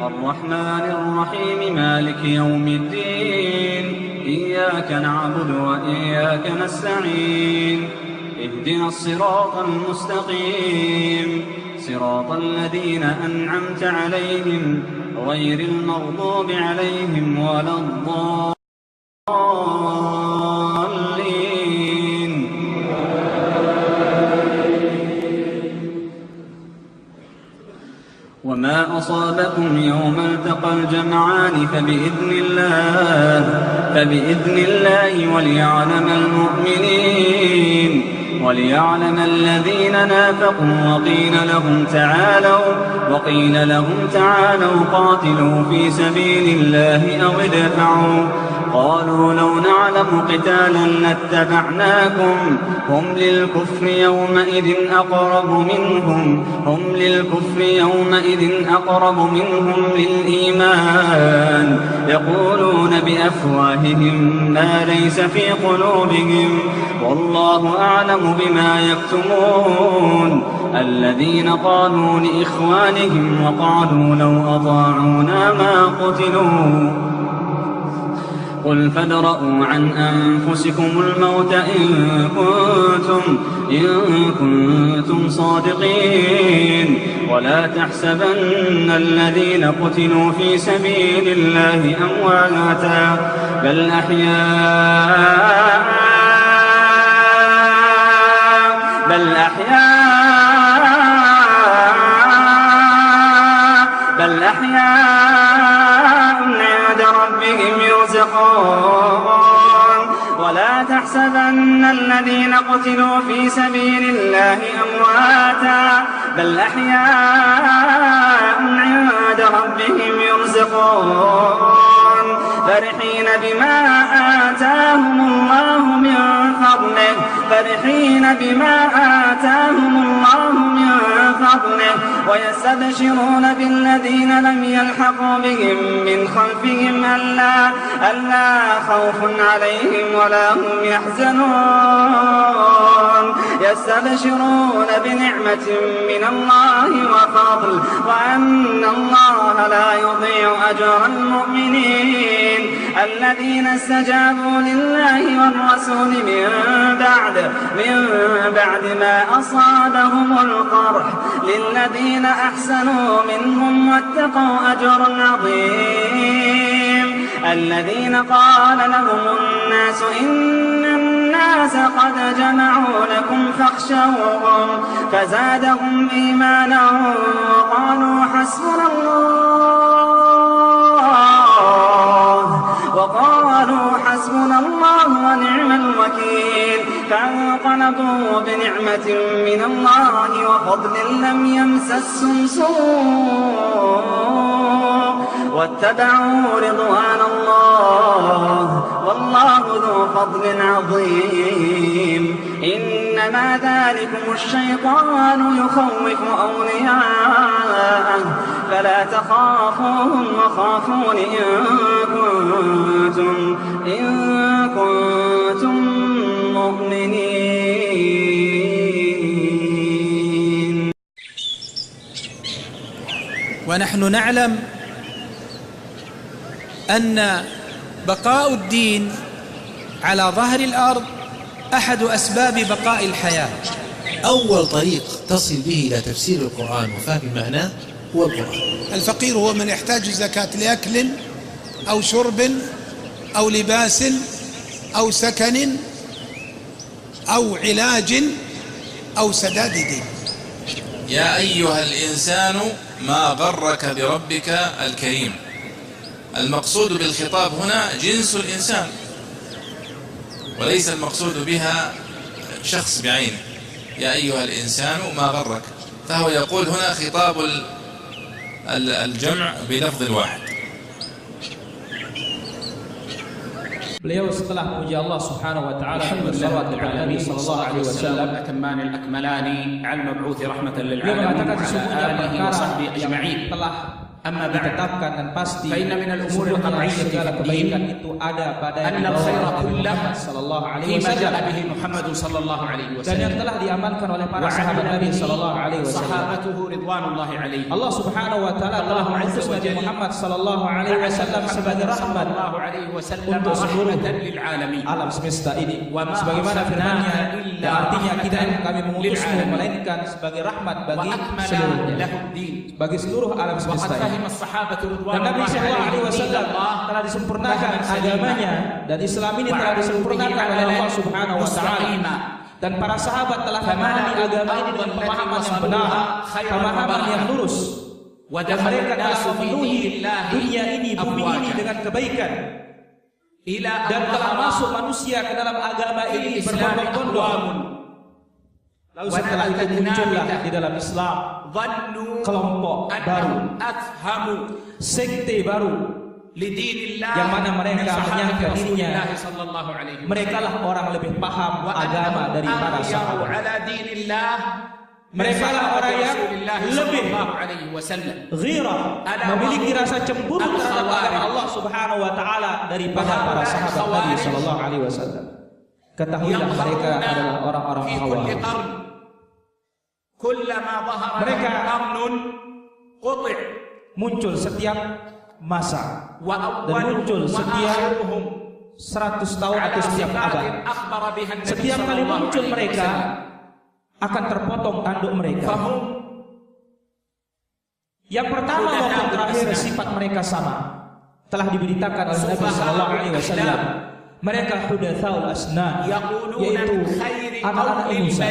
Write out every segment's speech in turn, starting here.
الرحمن الرحيم مالك يوم الدين إياك نعبد وإياك نستعين اهدنا الصراط المستقيم صراط الذين أنعمت عليهم غير المغضوب عليهم ولا الضالين. وما أصابكم يوم التقى الجمعان فبإذن الله وليعلم الذين نافقوا وقيل لهم تعالوا قاتلوا في سبيل الله أو ادفعوا قالوا لو نعلم قتالا لاتبعناكم هم للكفر يومئذ أقرب منهم للإيمان يقولون بأفواههم ما ليس في قلوبهم والله أعلم بما يكتمون الذين قالوا لإخوانهم وقعدوا لو أطاعونا ما قتلوا قل فادرءوا عن أنفسكم الموت إن كنتم صادقين ولا تحسبن الذين قتلوا في سبيل الله أمواتا بل أحياء عند ربهم يرزقون ولا تحسبن الذين قتلوا في سبيل الله أمواتا بل أحياء عند ربهم يرزقون فرحين بما آتاهم الله من فضله ويستبشرون بالذين لم يلحقوا بهم من خلفهم ألا خوف عليهم ولا هم يحزنون يستبشرون بنعمة من الله وفضل وأن الله لا يضيع أجر المؤمنين الذين استجابوا لله والرسول من بعد ما أصابهم القرح للذين أحسنوا منهم واتقوا أجر عظيم الذين قال لهم الناس إن الناس قد جمعوا لكم فاخشوهم فزادهم إيمانا وقالوا حسبنا الله ونعم الوكيل فانقلبوا بنعمة من الله وفضل لم يمسسهم سوء واتبعوا رضوان الله والله ذو فضل عظيم إنما ذلكم الشيطان يخوف أولياءه فلا تخافوهم وخافون إن كنتم مؤمنين. ونحن نعلم أن بقاء الدين على ظهر الأرض أحد أسباب بقاء الحياة. أول طريق تصل به إلى تفسير القرآن وفهم معناه هو القرآن. الفقير هو من يحتاج الزكاة لأكل أو شرب أو لباس أو سكن أو علاج أو سداد دين. يا أيها الإنسان ما غرك بربك الكريم. المقصود بالخطاب هنا جنس الإنسان وليس المقصود بها شخص بعينه. يا أيها الإنسان ما غرك، فهو يقول هنا خطاب الجمع بلفظ الواحد. Beliau setelah memuji Allah Subhanahu wa taala dan salawat kepada Nabi sallallahu alaihi wasallam atamman al-akmalani al-mab'uth rahmatan lil alamin wa ala alihi wa sahbihi ajma'in. Amma ditetapkan dan pasti fa min al-umur al-qat'iyyah segala kebaikan itu ada pada anna al-khaira kullahu sallallahu alaihi wasallam bihi Muhammad sallallahu alaihi wasallam, dan yang telah diamalkan oleh para sahabat Nabi sallallahu alaihi wasallam, sahabatuhu ridwanullahi alaihi. Allah Subhanahu wa taala telah mengutus Nabi Muhammad sallallahu alaihi wasallam sebagai rahmat untuk seluruh alam semesta ini, sebagaimana firman-Nya yang artinya tidak kami mengutusmu melainkan sebagai rahmat bagi seluruhnya, bagi seluruh alam semesta ini. Dan Nabi sallallahu alaihi wasallam telah disempurnakan agamanya, dan Islam ini telah disempurnakan oleh Allah Subhanahu wa taala, dan para sahabat telah memahami agama ini dengan pemahaman yang benar, pemahaman yang lurus, dan mereka telah memenuhi dunia ini, bumi ini dengan kebaikan, dan telah masuk manusia ke dalam agama ini berbondong-bondong. Lalu setelah itu muncullah di dalam Islam kelompok baru, sekte baru, yang mana mereka menyangka dirinya mereka lah orang lebih paham agama dari para sahabat. Mereka lah orang yang lebih ghirah, memiliki rasa cemburu terhadap agama Allah Subhanahu wa taala daripada para sahabat Nabi sallallahu alaihi wasallam. Ketahuilah mereka adalah orang-orang Khawarij. Mereka muncul setiap masa dan muncul setiap 100 tahun atau setiap abad. Setiap kali muncul mereka akan terpotong tanduk mereka. Yang pertama maupun terakhir sifat mereka sama. Telah diberitakan oleh Nabi sallallahu alaihi wasallam. Mereka hudatsaul asnan, yaitu anak-anak Musa.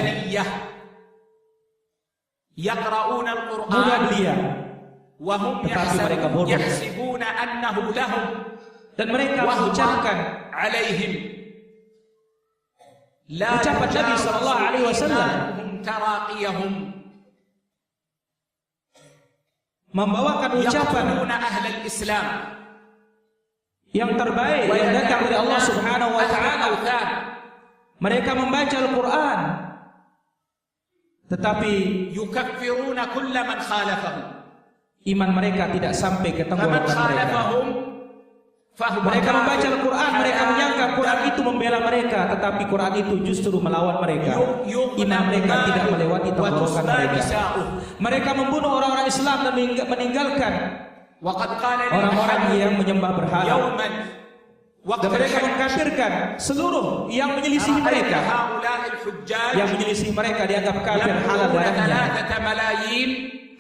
Yaqra'una al-Qur'an mudah belia, wa hum yahsibuna annahu lahum, dan mereka mengucapkan alaihim ucapan Nabi sallallahu alaihi wasallam, taraqiyahum, membawakan ucapan ahlul Islam yang terbaik yang datang dari Allah Subhanahu wa taala. Mereka membaca Al-Qur'an tetapi yukaffiruna kull man khalafahum, iman mereka tidak sampai ke tenggorokan mereka. Mereka membaca Al-Quran, mereka menyangka Quran itu membela mereka, tetapi Quran itu justru melawan mereka. Iman mereka tidak melewati tenggorokan mereka. Mereka membunuh orang-orang Islam dan meninggalkan orang-orang yang menyembah berhala. Dan mereka mengkafirkan seluruh yang menyelisih mereka. Yang menyelisih mereka dianggap kafir, halal darahnya,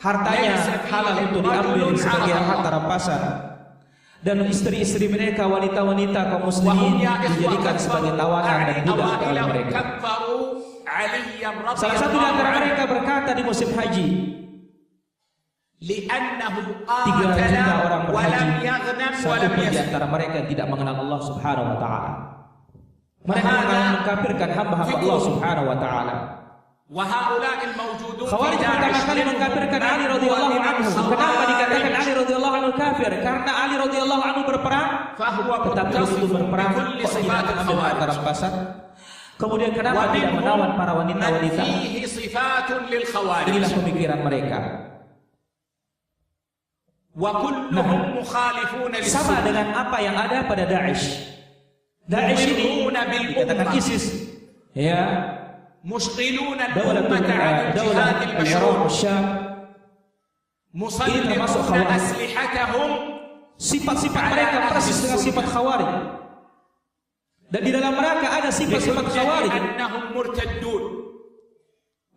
hartanya halal untuk diambil sebagai harta rampasan. Dan istri-istri mereka, wanita-wanita kaum muslimin dijadikan sebagai tawanan dan budak oleh mereka. Salah satu di antara mereka berkata di musim haji, 3 juta orang berhaji, satu pun di antara mereka yang tidak mengenal Allah Subhanahu wa taala. Mereka mengkafirkan hamba-hamba Allah Subhanahu wa taala. Khawarij pertama kali mengkafirkan Ali radhiyallahu anhu. Kenapa dikatakan Ali radhiyallahu anhu kafir? Karena Ali radhiyallahu anhu berperang, tetapi waktu berperang kok tidak mengambil harta rampasan. Kemudian kenapa tidak menawan para wanita-wanita? Inilah pemikiran mereka. Nah, sama dengan apa yang ada pada Daesh. Daesh ini dikatakan ISIS, ya, daulah Iran, Syam, ini termasuk Khawarij. Sifat-sifat mereka persis dengan sifat Khawarij. Dan di dalam mereka ada sifat-sifat Khawarij.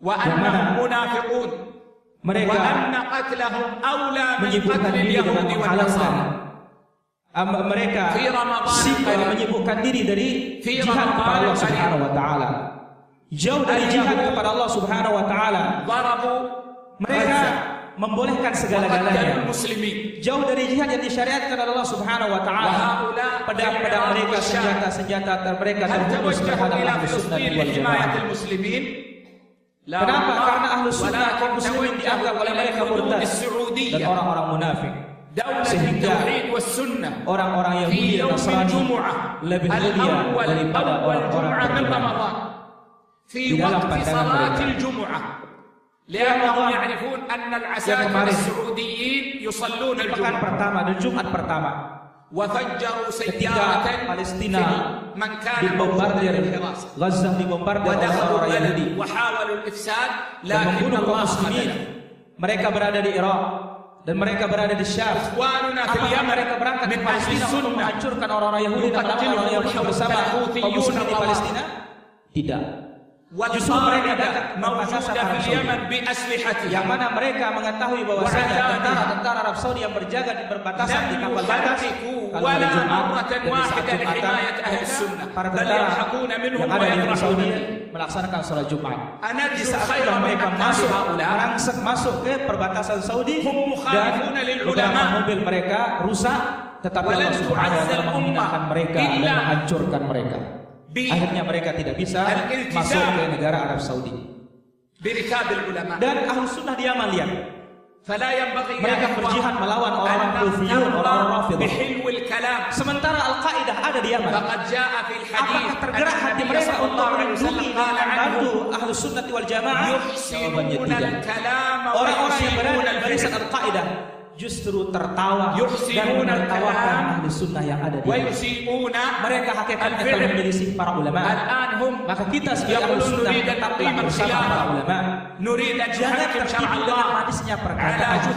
Yang mana mereka menyibukkan diri dengan menghalalkan, mereka menyibukkan diri dari jihad kepada Allah Subhanahu wa taala. Jauh dari jihad kepada Allah Subhanahu wa taala. Mereka membolehkan segala-galanya. Jauh dari jihad yang disyariatkan oleh Allah Subhanahu wa taala. Pedang-pedang mereka, senjata-senjata mereka terhunus terhadap Ahlus Sunnah wal Jamaah. Kenapa? Karena Ahlus Sunnah kaum muslimin dianggap oleh mereka murtad dan orang-orang munafik. Sehingga orang-orang Yahudi dan Nasrani lebih mulia daripada orang-orang berjamaah di dalam pandangan mereka. Yang kemarin di pekan pertama dan Jumat pertama, ketika Palestina dibombardir, Gaza dibombardir oleh orang Yahudi dan membunuh kaum muslimin. Mereka berada di Irak dan mereka berada di Syam. Apakah mereka berangkat ke Palestina untuk menghancurkan orang-orang Yahudi dan orang-orang Yahudi bersama kaum muslimin di Palestina? Tidak. Justru mereka datang membatas Arab Saudi, yang mana mereka mengetahui bahwasanya tentara Arab Saudi yang berjaga di perbatasan di kapal batas kalau hari Jumat dan di saat Jumatan, para tentara yang ada di Arab Saudi melaksanakan sholat Jumat. Di saat itulah mereka masuk ke perbatasan Saudi dan beberapa mobil mereka rusak, tetapi Allah Subhanahu wa taala menghinakan mereka dan menghancurkan mereka. Akhirnya mereka tidak bisa masuk ke negara Arab Saudi. Dan Ahlus Sunnah di Yaman lihat, mereka berjihad melawan orang-orang Houthiyun, orang-orang Rafidah. Sementara Al-Qaeda ada di Yaman. Apakah tergerak hati mereka untuk melindungi dan membantu Ahlus Sunnah wal Jamaah? Jawabannya tidak. Orang-orang yang berada di barisan Al-Qaeda justru tertawa dan menertawakan Ahli Sunnah yang ada di Yaman. Mereka hakikatnya telah menyelisih para ulama. Maka kita sebagai Ahli Sunnah tetaplah bersama para ulama. Jangan tertipu dengan manisnya perkataan.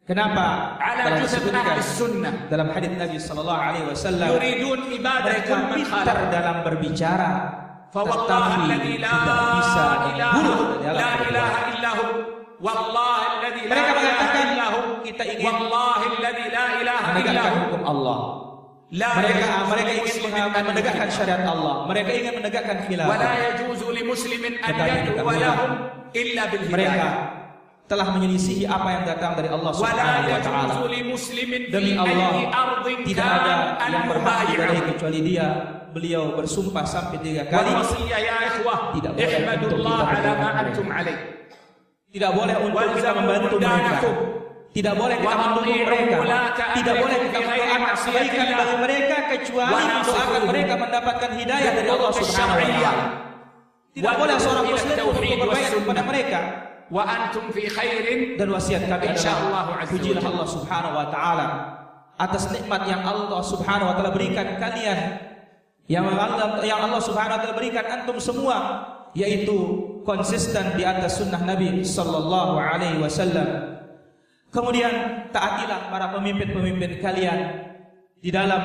Kenapa? Dalam disebutkan dalam hadits Nabi sallallahu alaihi wasallam, mereka pintar dalam berbicara tetapi tidak bisa membunuh dalam berbuat. الذي لا Mereka إله mengatakan إلا هو kita ingin والله الذي لا إله إلا menegakkan هو hukum Allah. Mereka ingin menegakkan syariat Allah. Mereka ingin menegakkan ولا khilafah. يجوز لمسلم أن يدعو لهم إلا Mereka بالهداية telah menyelisihi apa yang datang dari Allah ولا Subhanahu wa يجوز taala. لمسلم في Demi أي Allah, أرض tidak ada كان yang أن berhak diibadahi يبايعه. kecuali Dia. Beliau bersumpah sampai 3 kali. والوصية يا إخوة Tidak boleh احمدوا untuk الله kita على ما berbuat أنتم عليه Tidak boleh untuk kita membantu mereka. Tidak boleh kita mendukung mereka. Tidak boleh kita mendoakan kebaikan bagi mereka kecuali mendoakan mereka mendapatkan hidayah dari Allah Subhanahu wa taala. Tidak boleh seorang muslim untuk berbaiat kepada mereka. وأنتم في خير Dan wasiat kami Insyaallah adalah azza pujilah wa Allah Subhanahu wa taala atas nikmat yang Allah Subhanahu wa taala berikan kalian, yang Allah Subhanahu wa taala berikan antum semua, yaitu konsisten di atas sunnah Nabi sallallahu alaihi wasallam. Kemudian taatilah para pemimpin-pemimpin kalian di dalam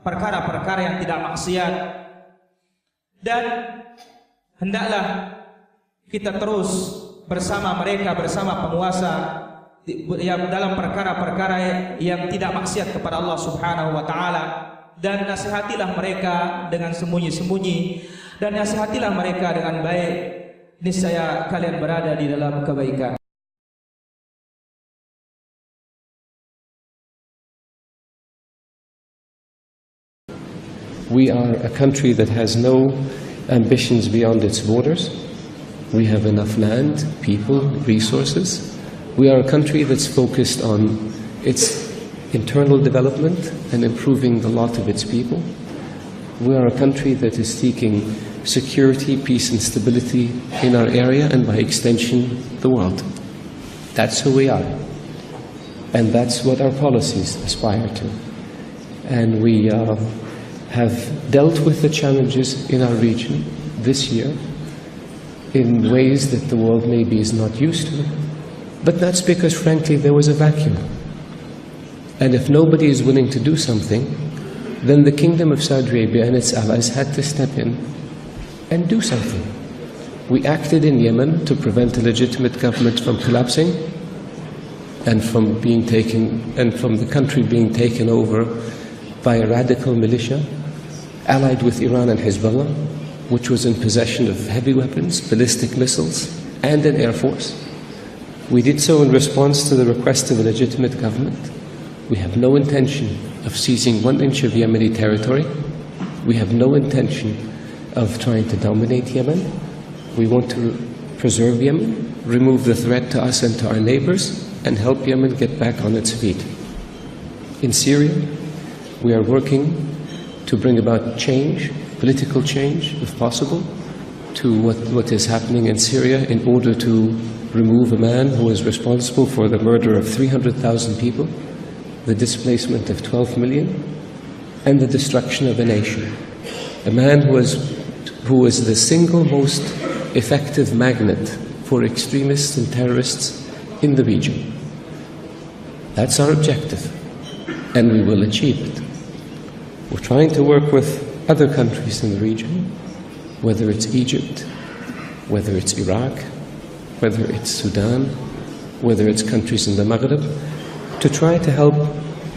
perkara-perkara yang tidak maksiat, dan hendaklah kita terus bersama mereka, bersama penguasa yang dalam perkara-perkara yang tidak maksiat kepada Allah Subhanahu wa taala, dan nasihatilah mereka dengan sembunyi-sembunyi, dan nasihatilah mereka dengan baik, niscaya kalian berada di dalam kebaikan. We are a country that has no ambitions beyond its borders. We have enough land, people, resources. We are a country that's focused on its internal development and improving the lot of its people. We are a country that is seeking security, peace and stability in our area and by extension the world. That's who we are. And that's what our policies aspire to. And we have dealt with the challenges in our region this year in ways that the world maybe is not used to. But that's because, frankly, there was a vacuum. And if nobody is willing to do something, then the Kingdom of Saudi Arabia and its allies had to step in and do something. We acted in Yemen to prevent a legitimate government from collapsing and from the country being taken over by a radical militia allied with Iran and Hezbollah, which was in possession of heavy weapons, ballistic missiles, and an air force. We did so in response to the request of a legitimate government. We have no intention of seizing 1 inch of Yemeni territory. We have no intention of trying to dominate Yemen. We want to preserve Yemen, remove the threat to us and to our neighbors, and help Yemen get back on its feet. In Syria, we are working to bring about change, political change, if possible, to what is happening in Syria in order to remove a man who is responsible for the murder of 300,000 people, the displacement of 12 million, and the destruction of a nation. A man who is the single most effective magnet for extremists and terrorists in the region. That's our objective, and we will achieve it. We're trying to work with other countries in the region, whether it's Egypt, whether it's Iraq, whether it's Sudan, whether it's countries in the Maghreb, to try to help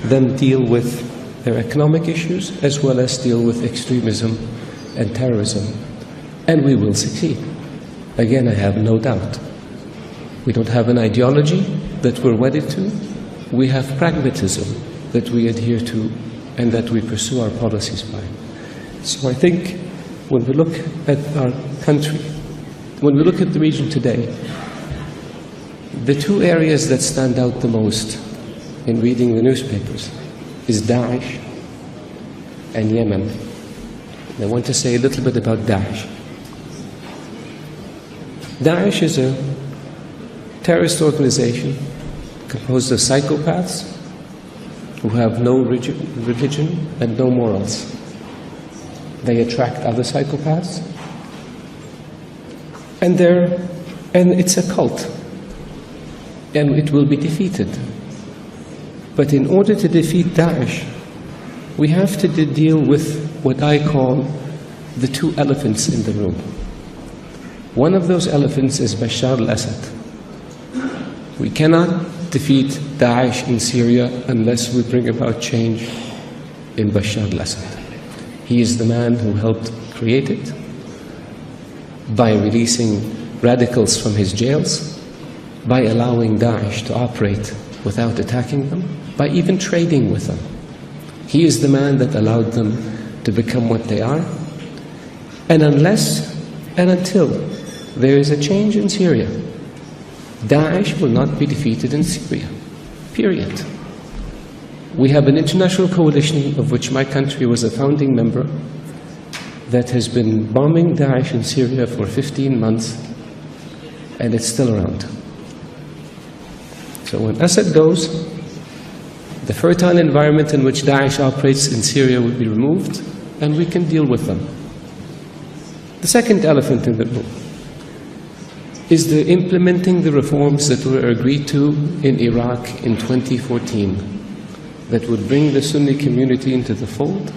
them deal with their economic issues as well as deal with extremism and terrorism. And we will succeed. Again, I have no doubt. We don't have an ideology that we're wedded to. We have pragmatism that we adhere to and that we pursue our policies by. So I think when we look at our country, when we look at the region today, the 2 areas that stand out the most in reading the newspapers is Daesh and Yemen. And I want to say a little bit about Daesh. Daesh is a terrorist organization composed of psychopaths who have no religion and no morals. They attract other psychopaths, and it's a cult, and it will be defeated. But in order to defeat Daesh, we have to deal with what I call the 2 elephants in the room. One of those elephants is Bashar al-Assad. We cannot defeat Daesh in Syria unless we bring about change in Bashar al-Assad. He is the man who helped create it by releasing radicals from his jails, by allowing Daesh to operate without attacking them, by even trading with them. He is the man that allowed them to become what they are. And unless and until there is a change in Syria, Daesh will not be defeated in Syria, period. We have an international coalition of which my country was a founding member that has been bombing Daesh in Syria for 15 months, and it's still around. So when Assad goes, the fertile environment in which Daesh operates in Syria will be removed, and we can deal with them. The second elephant in the room is the implementing the reforms that were agreed to in Iraq in 2014, that would bring the Sunni community into the fold,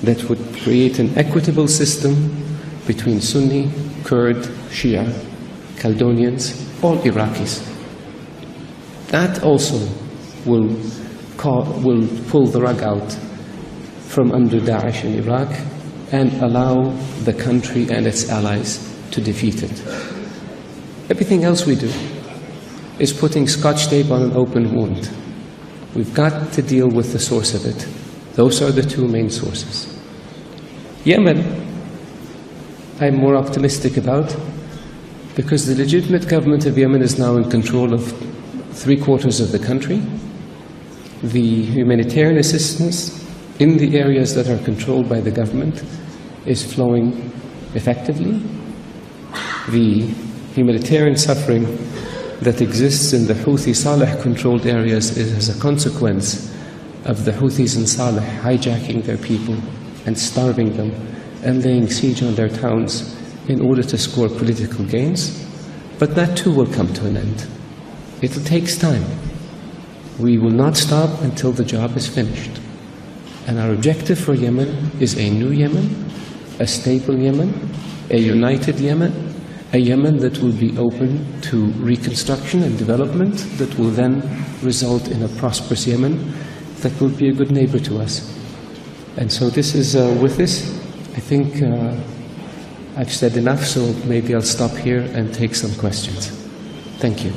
that would create an equitable system between Sunni, Kurd, Shia, Caledonians, all Iraqis. That also will pull the rug out from under Daesh in Iraq and allow the country and its allies to defeat it. Everything else we do is putting scotch tape on an open wound. We've got to deal with the source of it. Those are the two main sources. Yemen, I'm more optimistic about, because the legitimate government of Yemen is now in control of 3/4 of the country. The humanitarian assistance in the areas that are controlled by the government is flowing effectively. The humanitarian suffering that exists in the Houthi Saleh-controlled areas is as a consequence of the Houthis in Saleh hijacking their people and starving them and laying siege on their towns in order to score political gains. But that too will come to an end. It takes time. We will not stop until the job is finished. And our objective for Yemen is a new Yemen, a stable Yemen, a united Yemen, a Yemen that will be open to reconstruction and development, that will then result in a prosperous Yemen that will be a good neighbor to us. And so this is, with this, I think I've said enough, so maybe I'll stop here and take some questions. Thank you.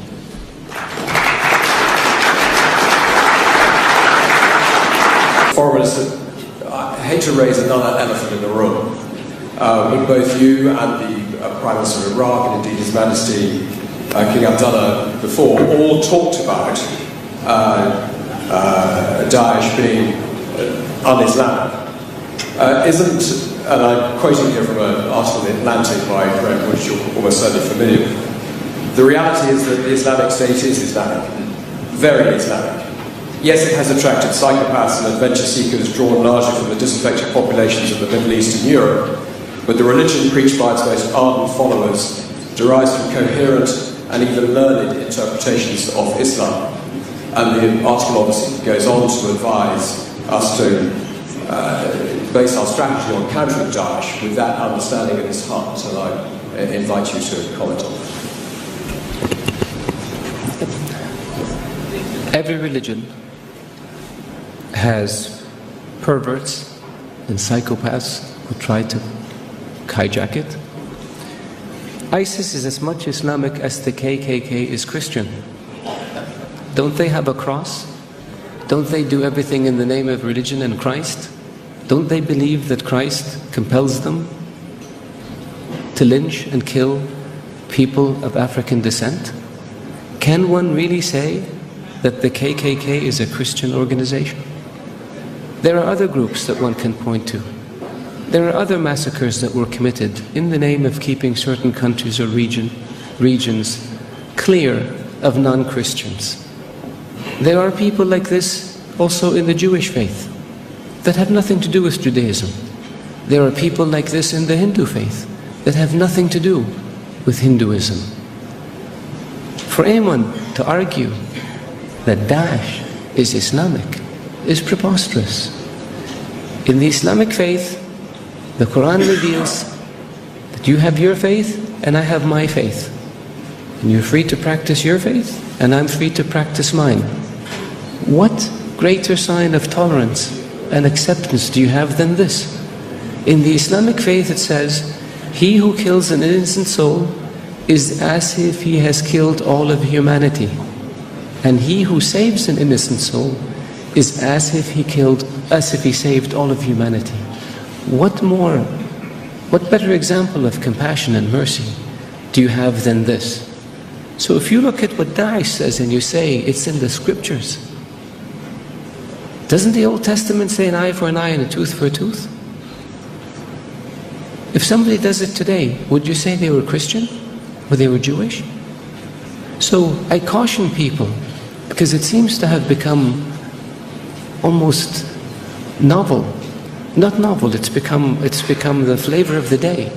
Foreign Minister, I hate to raise another elephant in the room, but both you and the Prime Minister of Iraq, and indeed His Majesty King Abdullah before, all talked about Daesh being un-Islamic. And I'm quoting here from an article in The Atlantic by a friend, which you're almost certainly familiar with. The reality is that the Islamic State is Islamic, very Islamic. Yes, it has attracted psychopaths and adventure seekers drawn largely from the disaffected populations of the Middle East and Europe, but the religion preached by its most ardent followers derives from coherent and even learned interpretations of Islam. And the article obviously goes on to advise us to base our strategy on countering Daesh with that understanding in its heart, and I invite you to comment on that. Every religion has perverts and psychopaths who try to hijack it. ISIS is as much Islamic as the KKK is Christian. Don't they have a cross? Don't they do everything in the name of religion and Christ? Don't they believe that Christ compels them to lynch and kill people of African descent? Can one really say that the KKK is a Christian organization? There are other groups that one can point to. There are other massacres that were committed in the name of keeping certain countries or regions clear of non-Christians. There are people like this also in the Jewish faith that have nothing to do with Judaism. There are people like this in the Hindu faith that have nothing to do with Hinduism. For anyone to argue that Daesh is Islamic is preposterous. In the Islamic faith, the Quran reveals that you have your faith and I have my faith. And you're free to practice your faith and I'm free to practice mine. What greater sign of tolerance and acceptance do you have than this? In the Islamic faith it says, he who kills an innocent soul is as if he has killed all of humanity. And he who saves an innocent soul is as if he saved all of humanity. What better example of compassion and mercy do you have than this? So if you look at what Daesh says and you say it's in the scriptures, doesn't the Old Testament say an eye for an eye and a tooth for a tooth? If somebody does it today, would you say they were Christian or they were Jewish? So I caution people, because it seems to have become almost novel. Not novel, it's become the flavor of the day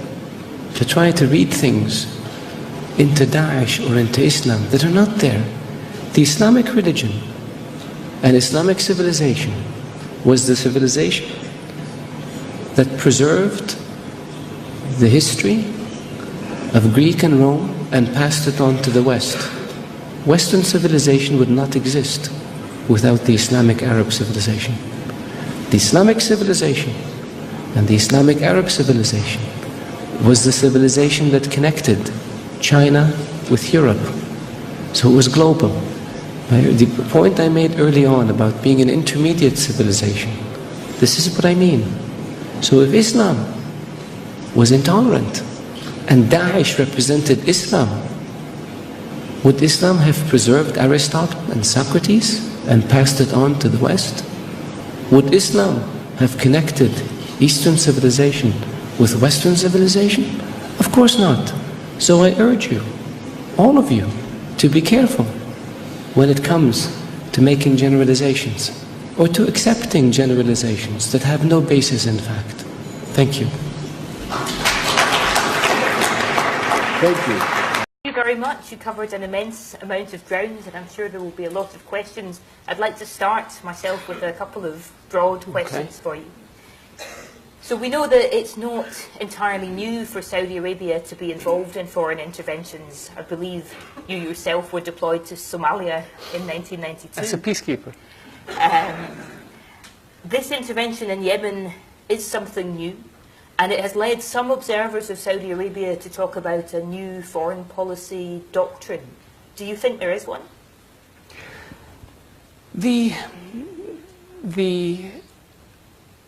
to try to read things into Daesh or into Islam that are not there. The Islamic religion and Islamic civilization was the civilization that preserved the history of Greek and Rome and passed it on to the West. Western civilization would not exist without the Islamic Arab civilization. The Islamic civilization and the Islamic Arab civilization was the civilization that connected China with Europe. So it was global. The point I made early on about being an intermediate civilization, this is what I mean. So if Islam was intolerant and Daesh represented Islam, would Islam have preserved Aristotle and Socrates and passed it on to the West? Would Islam have connected Eastern civilization with Western civilization? Of course not. So I urge you, all of you, to be careful when it comes to making generalizations or to accepting generalizations that have no basis in fact. Thank you. Thank you. Thank you very much. You covered an immense amount of ground, and I'm sure there will be a lot of questions. I'd like to start myself with a couple of broad questions for you. So we know that it's not entirely new for Saudi Arabia to be involved in foreign interventions. I believe you yourself were deployed to Somalia in 1992. As a peacekeeper. This intervention in Yemen is something new, and it has led some observers of Saudi Arabia to talk about a new foreign policy doctrine. Do you think there is one? The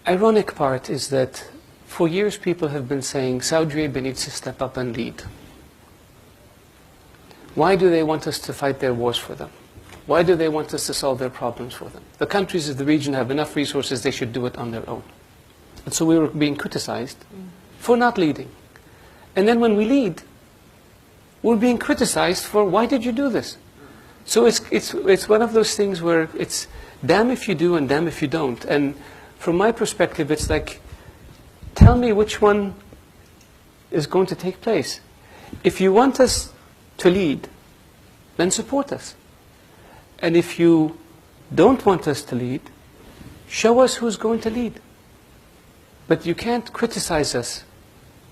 ironic part is that for years people have been saying Saudi Arabia needs to step up and lead. Why do they want us to fight their wars for them? Why do they want us to solve their problems for them? The countries of the region have enough resources, they should do it on their own. And so we were being criticized for not leading. And then when we lead, we're being criticized for, why did you do this? So it's one of those things where it's damn if you do and damn if you don't. And from my perspective, it's like, tell me which one is going to take place. If you want us to lead, then support us. And if you don't want us to lead, show us who's going to lead. But you can't criticize us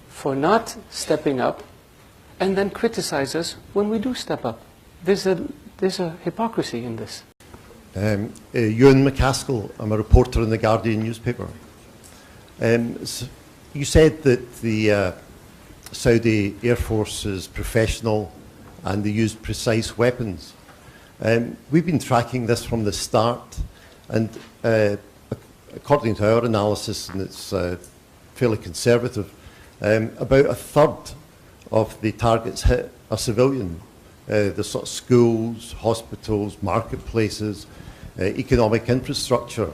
for not stepping up and then criticize us when we do step up. There's a hypocrisy in this. Ewan McCaskill, I'm a reporter in the Guardian newspaper. You said that the Saudi Air Force is professional and they use precise weapons. We've been tracking this from the start, and according to our analysis, and it's fairly conservative, about a third of the targets hit are civilian. The sort of schools, hospitals, marketplaces, economic infrastructure.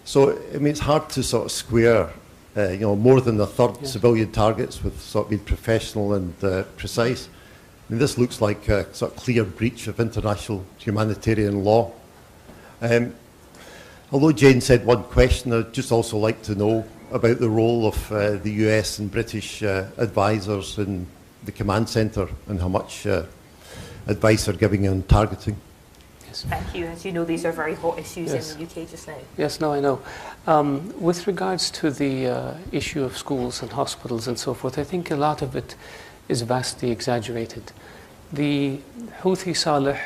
So, I mean, it's hard to sort of square, more than a third civilian targets with sort of being professional and precise. I mean, this looks like a sort of clear breach of international humanitarian law. Although Jane said one question, I'd just also like to know about the role of the US and British advisors in the command centre and how much advice they're giving on targeting. Yes. Thank you. As you know, these are very hot issues in the UK just now. Yes, no, I know. With regards to the issue of schools and hospitals and so forth, I think a lot of it is vastly exaggerated. The Houthi Saleh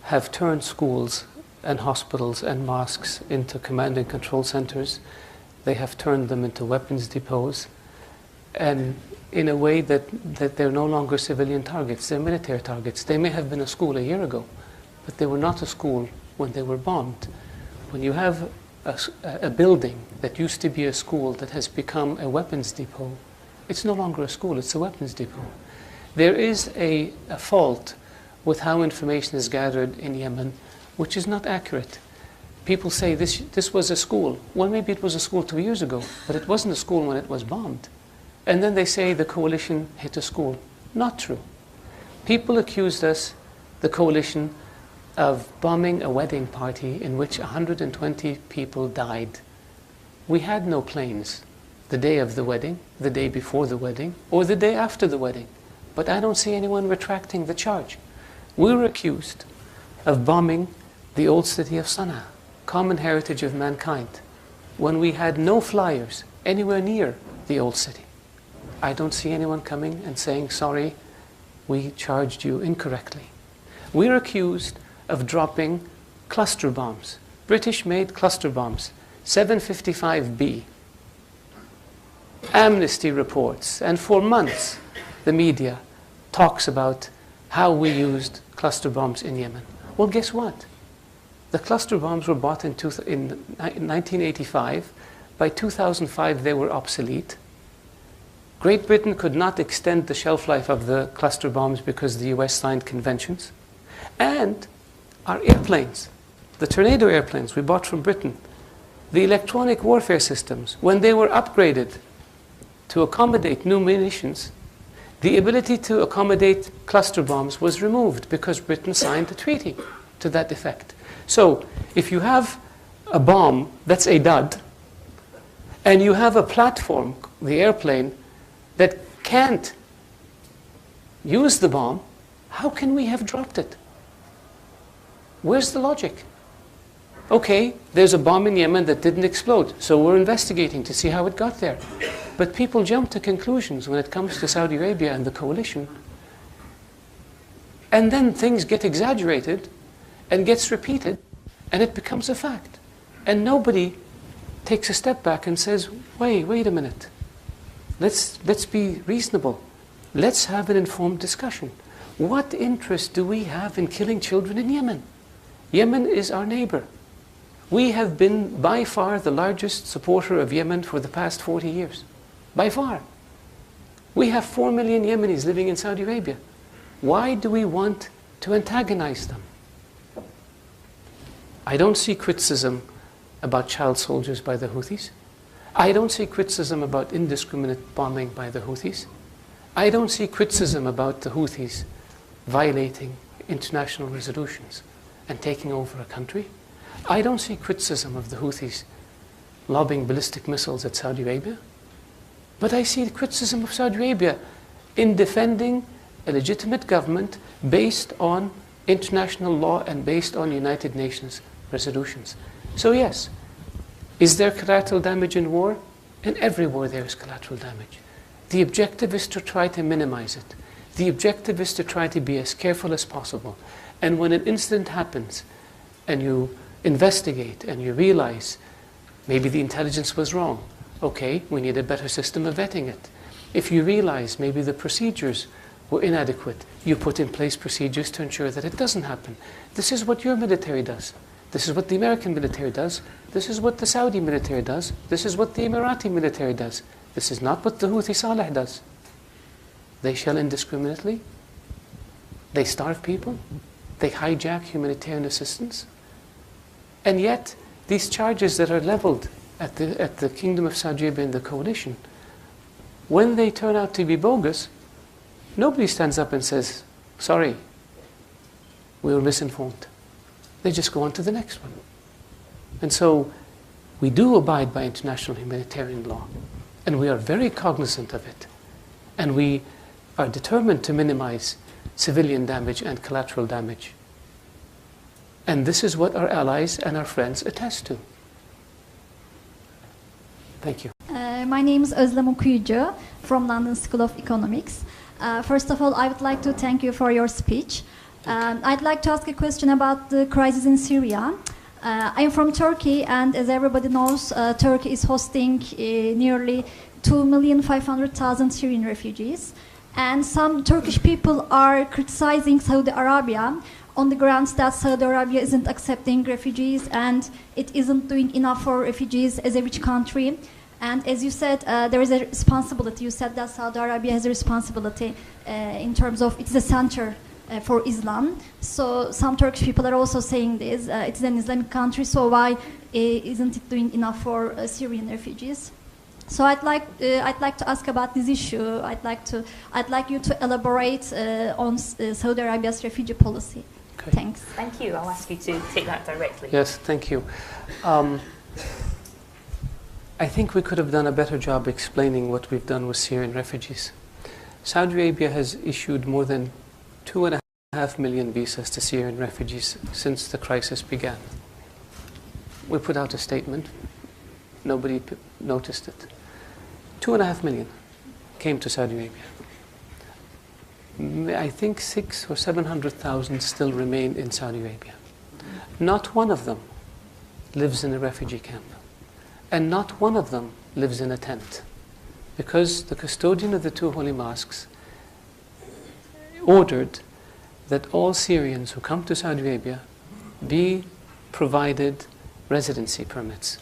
have turned schools and hospitals and mosques into command and control centers. They have turned them into weapons depots, and in a way that they're no longer civilian targets, they're military targets. They may have been a school a year ago, but they were not a school when they were bombed. When you have a building that used to be a school that has become a weapons depot, it's no longer a school, it's a weapons depot. There is a fault with how information is gathered in Yemen, which is not accurate. People say this was a school. Well, maybe it was a school 2 years ago, but it wasn't a school when it was bombed. And then they say the coalition hit a school. Not true. People accused us, the coalition, of bombing a wedding party in which 120 people died. We had no planes the day of the wedding, the day before the wedding, or the day after the wedding. But I don't see anyone retracting the charge. We were accused of bombing the old city of Sana'a, common heritage of mankind, when we had no flyers anywhere near the old city. I don't see anyone coming and saying, sorry, we charged you incorrectly. We're accused of dropping cluster bombs, British-made cluster bombs, 755B. Amnesty reports, and for months the media talks about how we used cluster bombs in Yemen. Well, guess what? The cluster bombs were bought in 1985. By 2005, they were obsolete. Great Britain could not extend the shelf life of the cluster bombs because the US signed conventions. And our airplanes, the Tornado airplanes we bought from Britain, the electronic warfare systems, when they were upgraded to accommodate new munitions, the ability to accommodate cluster bombs was removed because Britain signed a treaty to that effect. So if you have a bomb that's a dud, and you have a platform, the airplane, that can't use the bomb, how can we have dropped it? Where's the logic? Okay, there's a bomb in Yemen that didn't explode, so we're investigating to see how it got there. But people jump to conclusions when it comes to Saudi Arabia and the coalition. And then things get exaggerated and gets repeated, and it becomes a fact. And nobody takes a step back and says, wait a minute. Let's be reasonable. Let's have an informed discussion. What interest do we have in killing children in Yemen? Yemen is our neighbor. We have been by far the largest supporter of Yemen for the past 40 years. By far. We have 4 million Yemenis living in Saudi Arabia. Why do we want to antagonize them? I don't see criticism about child soldiers by the Houthis. I don't see criticism about indiscriminate bombing by the Houthis. I don't see criticism about the Houthis violating international resolutions and taking over a country. I don't see criticism of the Houthis lobbing ballistic missiles at Saudi Arabia. But I see criticism of Saudi Arabia in defending a legitimate government based on international law and based on United Nations resolutions. So yes, is there collateral damage in war? In every war there is collateral damage. The objective is to try to minimize it. The objective is to try to be as careful as possible. And when an incident happens and you investigate and you realize maybe the intelligence was wrong, okay, we need a better system of vetting it. If you realize maybe the procedures were inadequate, you put in place procedures to ensure that it doesn't happen. This is what your military does. This is what the American military does. This is what the Saudi military does. This is what the Emirati military does. This is not what the Houthi Saleh does. They shell indiscriminately. They starve people. They hijack humanitarian assistance. And yet, these charges that are leveled at the Kingdom of Saudi Arabia and the coalition, when they turn out to be bogus, nobody stands up and says, sorry, we were misinformed. They just go on to the next one. And so we do abide by international humanitarian law, and we are very cognizant of it. And we are determined to minimize civilian damage and collateral damage. And this is what our allies and our friends attest to. Thank you. My name is Özlem Okuyucu from London School of Economics. First of all, I would like to thank you for your speech. I'd like to ask a question about the crisis in Syria. I'm from Turkey, and as everybody knows, Turkey is hosting nearly 2,500,000 Syrian refugees. And some Turkish people are criticizing Saudi Arabia on the grounds that Saudi Arabia isn't accepting refugees and it isn't doing enough for refugees as a rich country. And as you said, there is a responsibility. You said that Saudi Arabia has a responsibility in terms of it's the center for Islam. So some Turkish people are also saying this. It's an Islamic country, so why isn't it doing enough for Syrian refugees? So I'd like to ask about this issue. I'd like you to elaborate on Saudi Arabia's refugee policy. Okay. Thanks. Thank you. I'll ask you to take that directly. Yes, thank you. I think we could have done a better job explaining what we've done with Syrian refugees. Saudi Arabia has issued more than 2.5 million visas to Syrian refugees since the crisis began. We put out a statement. Nobody noticed it. 2.5 million came to Saudi Arabia. I think 600,000 or 700,000 still remain in Saudi Arabia. Not one of them lives in a refugee camp. And not one of them lives in a tent. Because the custodian of the two holy mosques ordered that all Syrians who come to Saudi Arabia be provided residency permits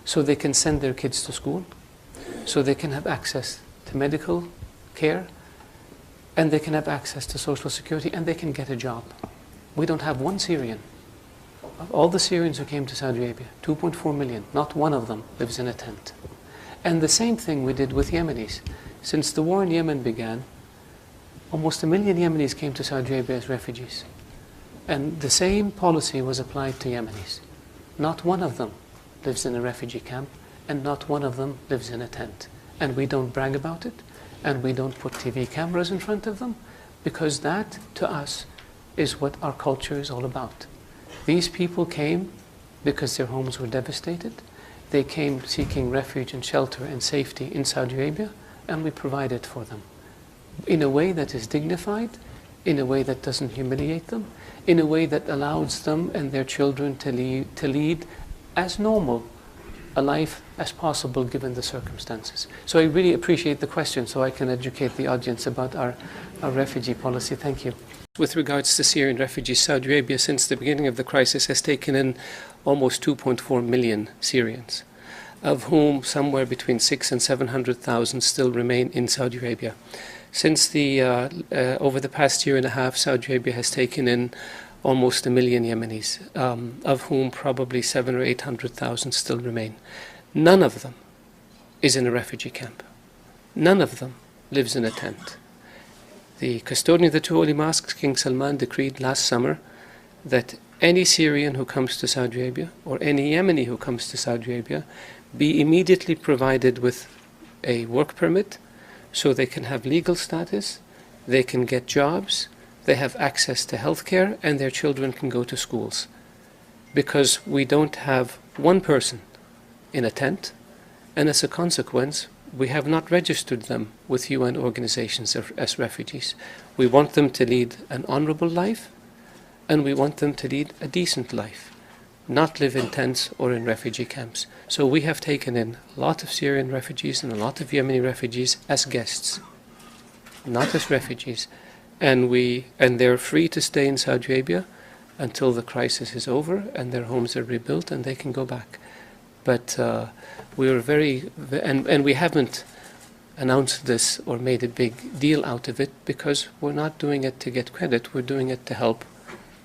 so they can send their kids to school, so they can have access to medical care, and they can have access to social security, and they can get a job. We don't have one Syrian. Of all the Syrians who came to Saudi Arabia, 2.4 million, not one of them lives in a tent. And the same thing we did with Yemenis. Since the war in Yemen began, almost 1 million Yemenis came to Saudi Arabia as refugees. And the same policy was applied to Yemenis. Not one of them lives in a refugee camp, and not one of them lives in a tent. And we don't brag about it, and we don't put TV cameras in front of them, because that, to us, is what our culture is all about. These people came because their homes were devastated. They came seeking refuge and shelter and safety in Saudi Arabia, and we provided for them in a way that is dignified, in a way that doesn't humiliate them, in a way that allows them and their children to lead as normal a life as possible given the circumstances. So I really appreciate the question, so I can educate the audience about our refugee policy. Thank you. With regards to Syrian refugees, Saudi Arabia, since the beginning of the crisis, has taken in almost 2.4 million Syrians, of whom somewhere between 600,000 and 700,000 still remain in Saudi Arabia. Since over the past year and a half, Saudi Arabia has taken in almost 1 million Yemenis, of whom probably 700,000 or 800,000 still remain. None of them is in a refugee camp. None of them lives in a tent. The custodian of the two holy mosques, King Salman, decreed last summer that any Syrian who comes to Saudi Arabia, or any Yemeni who comes to Saudi Arabia, be immediately provided with a work permit so they can have legal status, they can get jobs, they have access to health care, and their children can go to schools. Because we don't have one person in a tent, and as a consequence, we have not registered them with UN organizations as refugees. We want them to lead an honorable life, and we want them to lead a decent life, not live in tents or in refugee camps. So we have taken in a lot of Syrian refugees and a lot of Yemeni refugees as guests, not as refugees. And they're free to stay in Saudi Arabia until the crisis is over and their homes are rebuilt and they can go back. But we are and we haven't announced this or made a big deal out of it because we're not doing it to get credit. We're doing it to help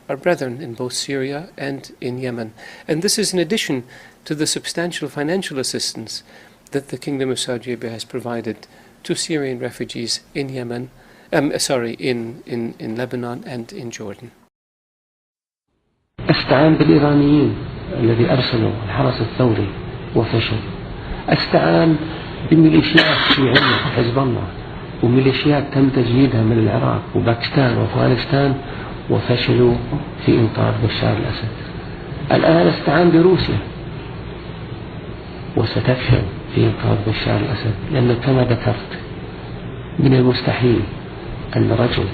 our brethren in both Syria and in Yemen. And this is in addition to the substantial financial assistance that the Kingdom of Saudi Arabia has provided to Syrian refugees in Yemen, in Lebanon and in Jordan. استعان بالإيرانيين الذي أرسلوا الحرس الثوري وفشل. استعان بميليشيات شيعية حزب الله وميليشيات تم تجنيدها من العراق وباكستان وأفغانستان وفشلوا في إنقاذ بشار الأسد. الآن استعان بروسيا وستفشل في إنقاذ بشار الأسد، لأن كما ذكرت من المستحيل أن رجل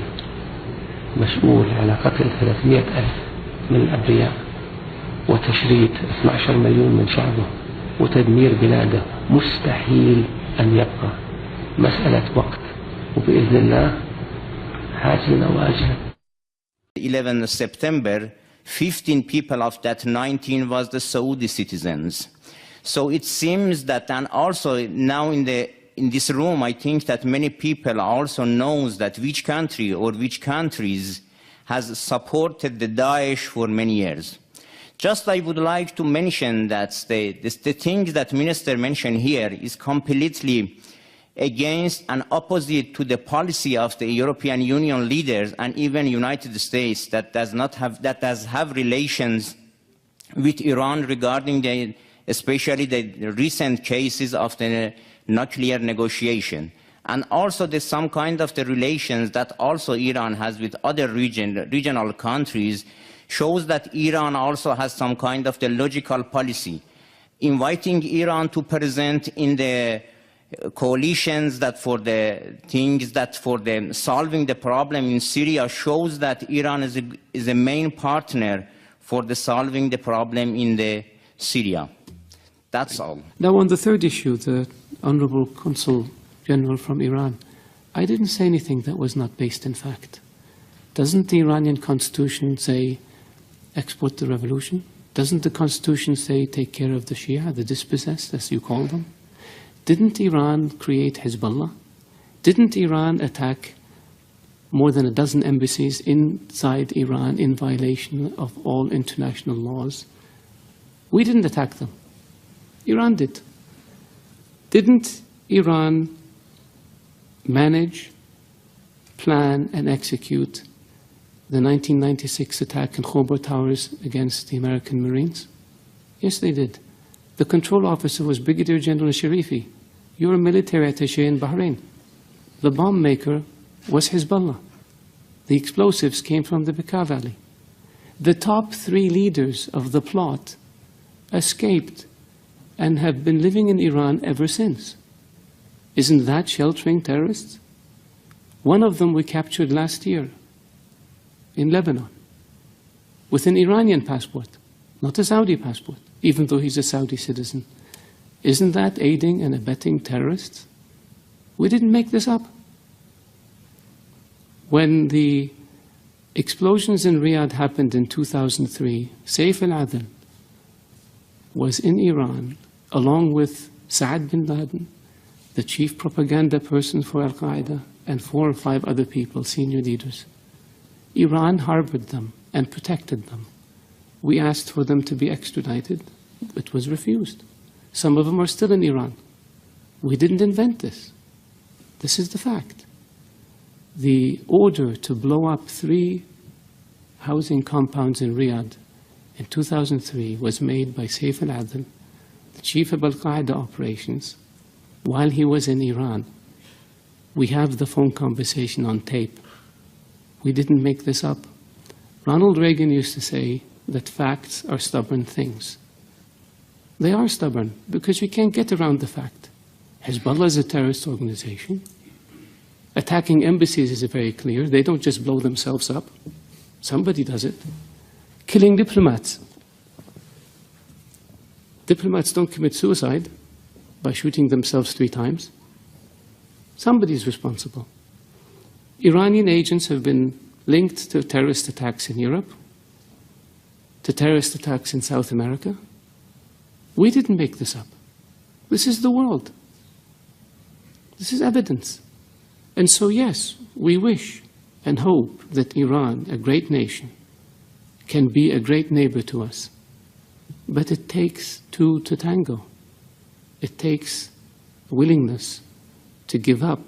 مسؤول على قتل 300,000 من الأبرياء وتشريد 12 مليون من شعبه وتدمير بلاده مستحيل أن يبقى، مسألة وقت، وبإذن الله حاجة واجهة. 11 September, 15 people of that 19 was the Saudi citizens. So it seems that, and also now in this room, I think that many people also knows that which country or which countries has supported the Daesh for many years. Just I would like to mention that the things that Minister mentioned here is completely against and opposite to the policy of the European Union leaders and even United States that does have relations with Iran regarding especially the recent cases of the nuclear negotiation. And also there's some kind of the relations that also Iran has with other regional countries shows that Iran also has some kind of the logical policy. Inviting Iran to present in the coalitions that for the things that for them solving the problem in Syria shows that Iran is a main partner for the solving the problem in the Syria. That's all. Now on the third issue, the Honorable Consul General from Iran, I didn't say anything that was not based in fact. Doesn't the Iranian constitution say export the revolution? Doesn't the constitution say take care of the Shia, the dispossessed, as you call them? Didn't Iran create Hezbollah? Didn't Iran attack more than a dozen embassies inside Iran in violation of all international laws? We didn't attack them. Iran did. Didn't Iran manage, plan, and execute the 1996 attack in Khobar Towers against the American Marines? Yes, they did. The control officer was Brigadier General Sharifi. You're a military attaché in Bahrain. The bomb maker was Hezbollah. The explosives came from the Bekaa Valley. The top 3 leaders of the plot escaped and have been living in Iran ever since. Isn't that sheltering terrorists? One of them we captured last year in Lebanon with an Iranian passport, not a Saudi passport, even though he's a Saudi citizen. Isn't that aiding and abetting terrorists? We didn't make this up. When the explosions in Riyadh happened in 2003, Saif al-Adl was in Iran along with Saad bin Laden, the chief propaganda person for Al-Qaeda, and 4 or 5 other people, senior leaders. Iran harbored them and protected them. We asked for them to be extradited. It was refused. Some of them are still in Iran. We didn't invent this. This is the fact. The order to blow up 3 housing compounds in Riyadh in 2003 was made by Saif al-Adl, the chief of Al-Qaeda operations, while he was in Iran. We have the phone conversation on tape. We didn't make this up. Ronald Reagan used to say that facts are stubborn things. They are stubborn because you can't get around the fact. Hezbollah is a terrorist organization. Attacking embassies is very clear. They don't just blow themselves up. Somebody does it. Killing diplomats. Diplomats don't commit suicide by shooting themselves 3 times. Somebody's responsible. Iranian agents have been linked to terrorist attacks in Europe, to terrorist attacks in South America. We didn't make this up. This is the world. This is evidence. And so, yes, we wish and hope that Iran, a great nation, can be a great neighbor to us. But it takes 2 to tango. It takes willingness to give up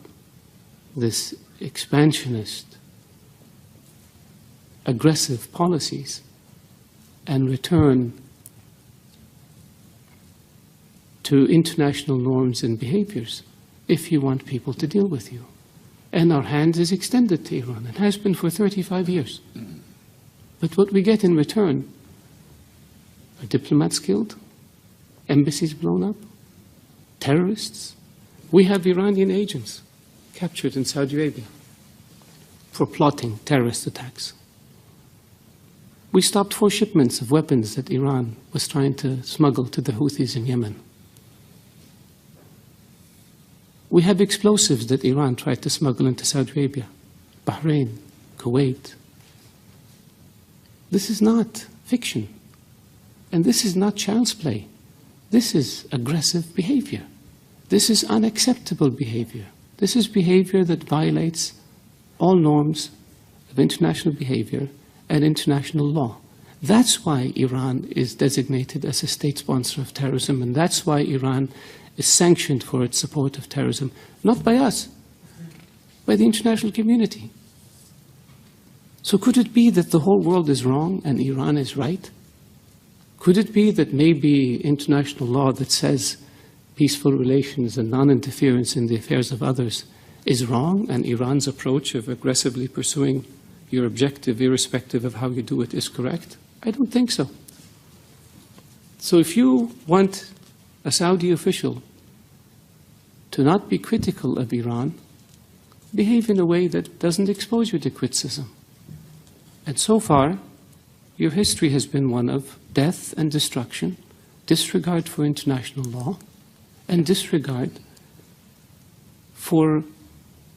this expansionist, aggressive policies and return to international norms and behaviors if you want people to deal with you. And our hand is extended to Iran. It has been for 35 years. But what we get in return are diplomats killed, embassies blown up, terrorists. We have Iranian agents captured in Saudi Arabia. for plotting terrorist attacks. We stopped 4 shipments of weapons that Iran was trying to smuggle to the Houthis in Yemen. We have explosives that Iran tried to smuggle into Saudi Arabia, Bahrain, Kuwait. This is not fiction. And this is not child's play. This is aggressive behavior. This is unacceptable behavior. This is behavior that violates all norms of international behavior and international law. That's why Iran is designated as a state sponsor of terrorism, and that's why Iran is sanctioned for its support of terrorism, not by us, by the international community. So could it be that the whole world is wrong and Iran is right? Could it be that maybe international law that says peaceful relations and non-interference in the affairs of others is wrong, and Iran's approach of aggressively pursuing your objective, irrespective of how you do it, is correct? I don't think so. So if you want a Saudi official to not be critical of Iran, behave in a way that doesn't expose you to criticism. And so far, your history has been one of death and destruction, disregard for international law, and disregard for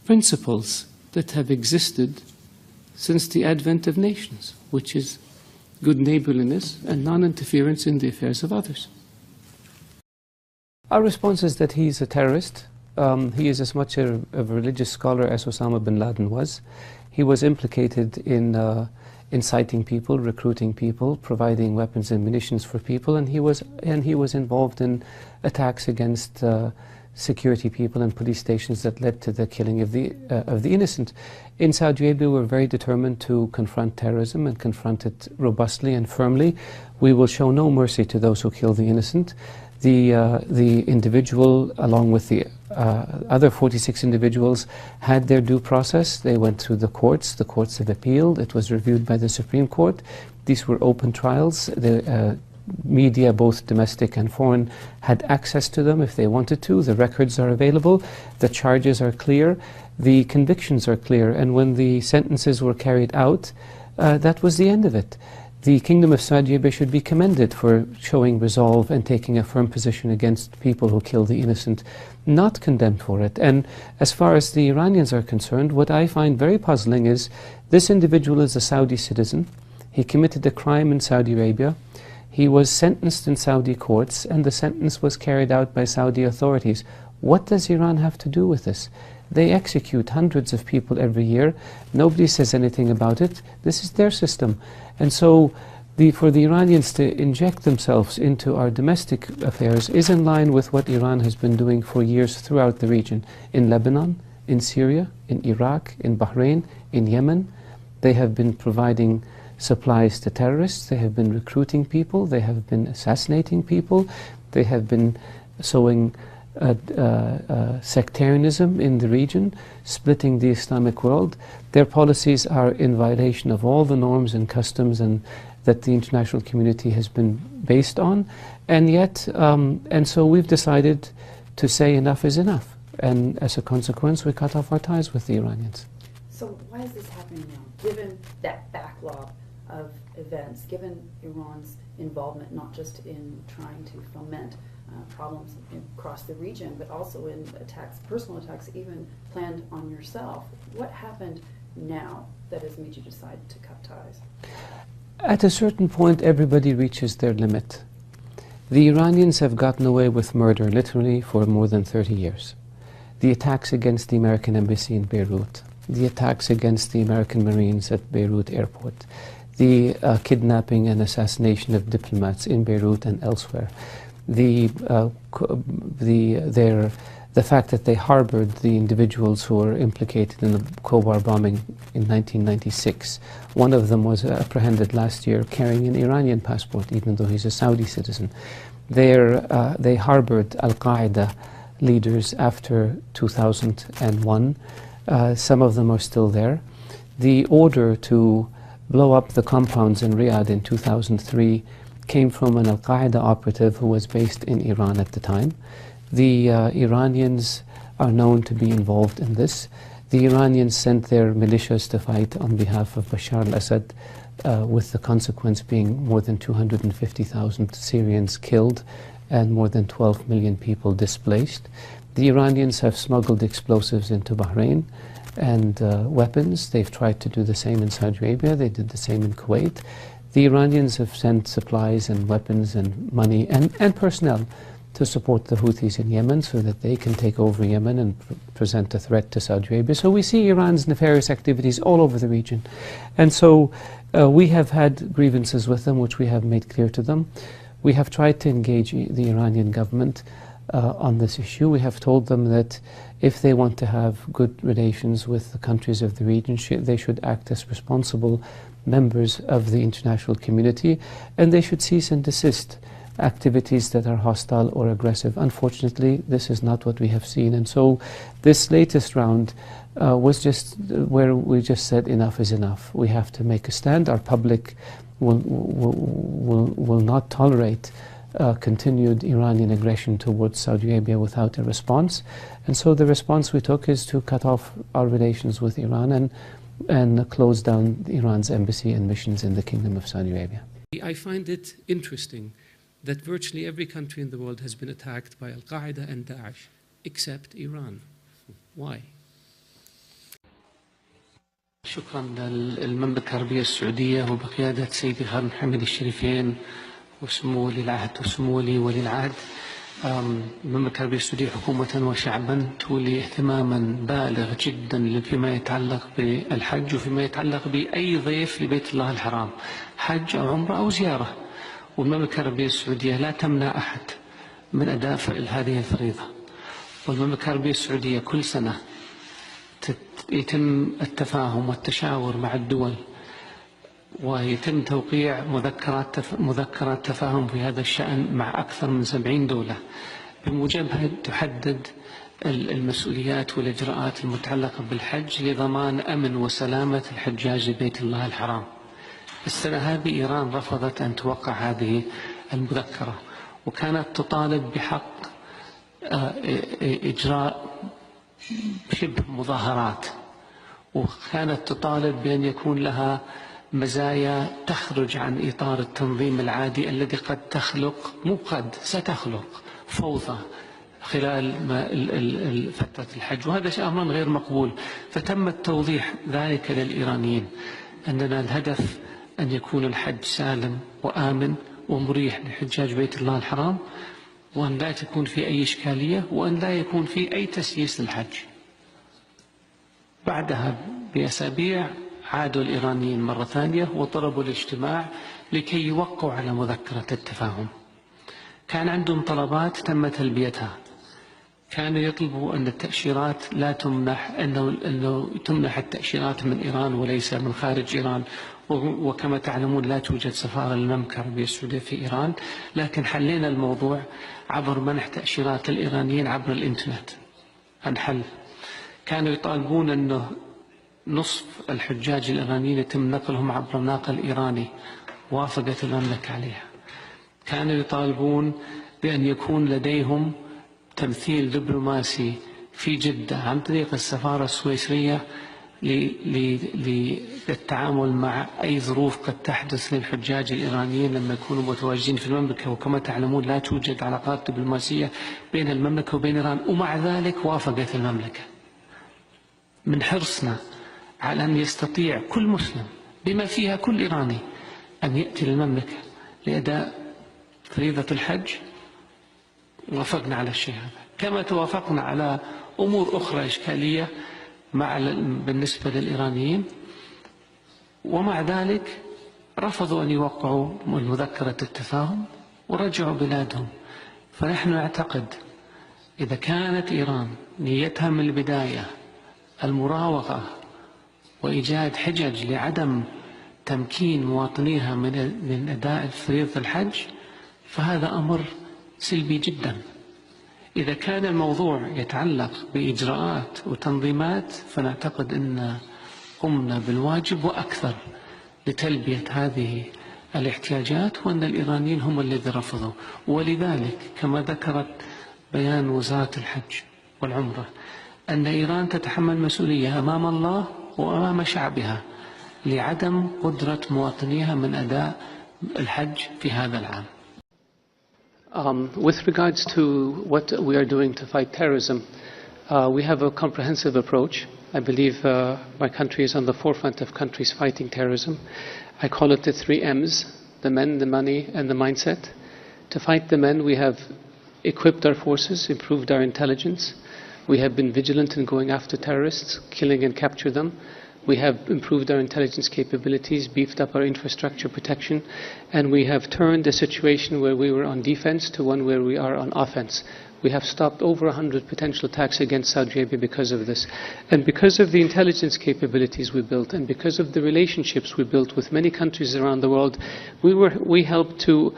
principles that have existed since the advent of nations, which is good neighborliness and non-interference in the affairs of others. Our response is that he's a terrorist. He is as much of a religious scholar as Osama bin Laden was. He was implicated in inciting people, recruiting people, providing weapons and munitions for people, and he was involved in attacks against security people and police stations that led to the killing of the innocent. In Saudi Arabia, we're very determined to confront terrorism and confront it robustly and firmly. We will show no mercy to those who kill the innocent. The individual, along with the other 46 individuals, had their due process. They went through the courts have appealed, it was reviewed by the Supreme Court. These were open trials. The media, both domestic and foreign, had access to them if they wanted to. The records are available, the charges are clear, the convictions are clear, and when the sentences were carried out, that was the end of it. The Kingdom of Saudi Arabia should be commended for showing resolve and taking a firm position against people who kill the innocent, not condemned for it. And as far as the Iranians are concerned, what I find very puzzling is this individual is a Saudi citizen. He committed a crime in Saudi Arabia. He was sentenced in Saudi courts, and the sentence was carried out by Saudi authorities. What does Iran have to do with this? They execute hundreds of people every year. Nobody says anything about it. This is their system. And so for the Iranians to inject themselves into our domestic affairs is in line with what Iran has been doing for years throughout the region. In Lebanon, in Syria, in Iraq, in Bahrain, in Yemen, they have been providing supplies to terrorists. They have been recruiting people. They have been assassinating people. They have been sowing sectarianism in the region, splitting the Islamic world. Their policies are in violation of all the norms and customs and that the international community has been based on, and yet, and so we've decided to say enough is enough, and as a consequence we cut off our ties with the Iranians. So why is this happening now, given that backlog of events, given Iran's involvement not just in trying to foment problems across the region, but also in attacks, personal attacks, even planned on yourself? What happened now that has made you decide to cut ties? At a certain point, everybody reaches their limit. The Iranians have gotten away with murder, literally, for more than 30 years. The attacks against the American embassy in Beirut, the attacks against the American Marines at Beirut airport, the kidnapping and assassination of diplomats in Beirut and elsewhere, the fact that they harbored the individuals who were implicated in the Khobar bombing in 1996. One of them was apprehended last year carrying an Iranian passport, even though he's a Saudi citizen. They harbored Al-Qaeda leaders after 2001. Some of them are still there. The order to blow up the compounds in Riyadh in 2003 came from an Al-Qaeda operative who was based in Iran at the time. The Iranians are known to be involved in this. The Iranians sent their militias to fight on behalf of Bashar al-Assad, with the consequence being more than 250,000 Syrians killed and more than 12 million people displaced. The Iranians have smuggled explosives into Bahrain and weapons. They've tried to do the same in Saudi Arabia. They did the same in Kuwait. The Iranians have sent supplies and weapons and money and personnel to support the Houthis in Yemen so that they can take over Yemen and present a threat to Saudi Arabia. So we see Iran's nefarious activities all over the region. And so we have had grievances with them, which we have made clear to them. We have tried to engage the Iranian government on this issue. We have told them that if they want to have good relations with the countries of the region, they should act as responsible members of the international community, and they should cease and desist activities that are hostile or aggressive. Unfortunately, this is not what we have seen, and so this latest round was just where we just said enough is enough. We have to make a stand. Our public will not tolerate continued Iranian aggression towards Saudi Arabia without a response, and so the response we took is to cut off our relations with Iran and close down Iran's embassy and missions in the Kingdom of Saudi Arabia. I find it interesting that virtually every country in the world has been attacked by Al-Qaeda and Daesh, except Iran. Why? شكرا للمملكة العربية السعودية وبقيادة سيدي خادم محمد الشريفين وسمو ولي العهد وسمو ولي العهد. المملكة العربية السعودية حكومة وشعبا تولي اهتماما بالغ جدا فيما يتعلق بالحج وفيما يتعلق بأي ضيف لبيت الله الحرام، حج أو عمرة أو زيارة. والمملكة العربية السعودية لا تمنع أحد من أداء هذه الفريضة. والمملكة العربية السعودية كل سنة يتم التفاهم والتشاور مع الدول ويتم توقيع مذكرات تفاهم في هذا الشأن مع أكثر من 70 دولة بموجبها تحدد المسؤوليات والإجراءات المتعلقة بالحج لضمان أمن وسلامة الحجاج لبيت الله الحرام. السنة هذه إيران رفضت أن توقع هذه المذكرة، وكانت تطالب بحق إجراء شبه مظاهرات، وكانت تطالب بأن يكون لها مزايا تخرج عن إطار التنظيم العادي الذي قد تخلق ستخلق فوضى خلال فترة الحج، وهذا شيء أمر غير مقبول. فتم توضيح ذلك للإيرانيين أننا الهدف أن يكون الحج سالم وآمن ومريح لحجاج بيت الله الحرام، وأن لا تكون في أي إشكالية، وأن لا يكون في أي تسييس للحج. بعدها بأسابيع عادوا الإيرانيين مرة ثانية وطلبوا الاجتماع لكي يوقعوا على مذكرة التفاهم. كان عندهم طلبات تم تلبيتها. كانوا يطلبوا أن التأشيرات لا تمنح، أنه تمنح التأشيرات من إيران وليس من خارج إيران، وكما تعلمون لا توجد سفارة للمملكة العربية السعودية في إيران، لكن حلينا الموضوع عبر منح تأشيرات الإيرانيين عبر الإنترنت. هنحل. كانوا يطالبون أنه نصف الحجاج الإيرانيين يتم نقلهم عبر الناقل الإيراني، وافقت المملكة عليها. كانوا يطالبون بأن يكون لديهم تمثيل دبلوماسي في جدة عن طريق السفارة السويسرية للتعامل مع أي ظروف قد تحدث للحجاج الإيرانيين لما يكونوا متواجدين في المملكة. وكما تعلمون لا توجد علاقات دبلوماسية بين المملكة وبين إيران، ومع ذلك وافقت المملكة. من حرصنا على أن يستطيع كل مسلم بما فيها كل إيراني أن يأتي للمملكة لأداء فريضة الحج، وافقنا على الشيء هذا، كما توافقنا على أمور أخرى إشكالية بالنسبة للإيرانيين، ومع ذلك رفضوا أن يوقعوا مذكرة التفاهم ورجعوا بلادهم. فنحن نعتقد إذا كانت إيران نيتها من البداية المراوغة وإيجاد حجج لعدم تمكين مواطنيها من أداء فريضة الحج، فهذا أمر سلبي جدا. إذا كان الموضوع يتعلق بإجراءات وتنظيمات، فنعتقد أن قمنا بالواجب وأكثر لتلبية هذه الاحتياجات، وأن الإيرانيين هم الذين رفضوا. ولذلك كما ذكرت بيان وزارة الحج والعمرة أن إيران تتحمل مسؤولية أمام الله وأمام شعبها لعدم قدرة مواطنيها من أداء الحج في هذا العام. With regards to what we are doing to fight terrorism, we have a comprehensive approach. I believe my country is on the forefront of countries fighting terrorism. I call it the 3 M's, the men, the money, and the mindset. To fight the men, we have equipped our forces, improved our intelligence. We have been vigilant in going after terrorists, killing and capture them. We have improved our intelligence capabilities, beefed up our infrastructure protection, and we have turned a situation where we were on defense to one where we are on offense. We have stopped over 100 potential attacks against Saudi Arabia because of this. And because of the intelligence capabilities we built, and because of the relationships we built with many countries around the world, we helped to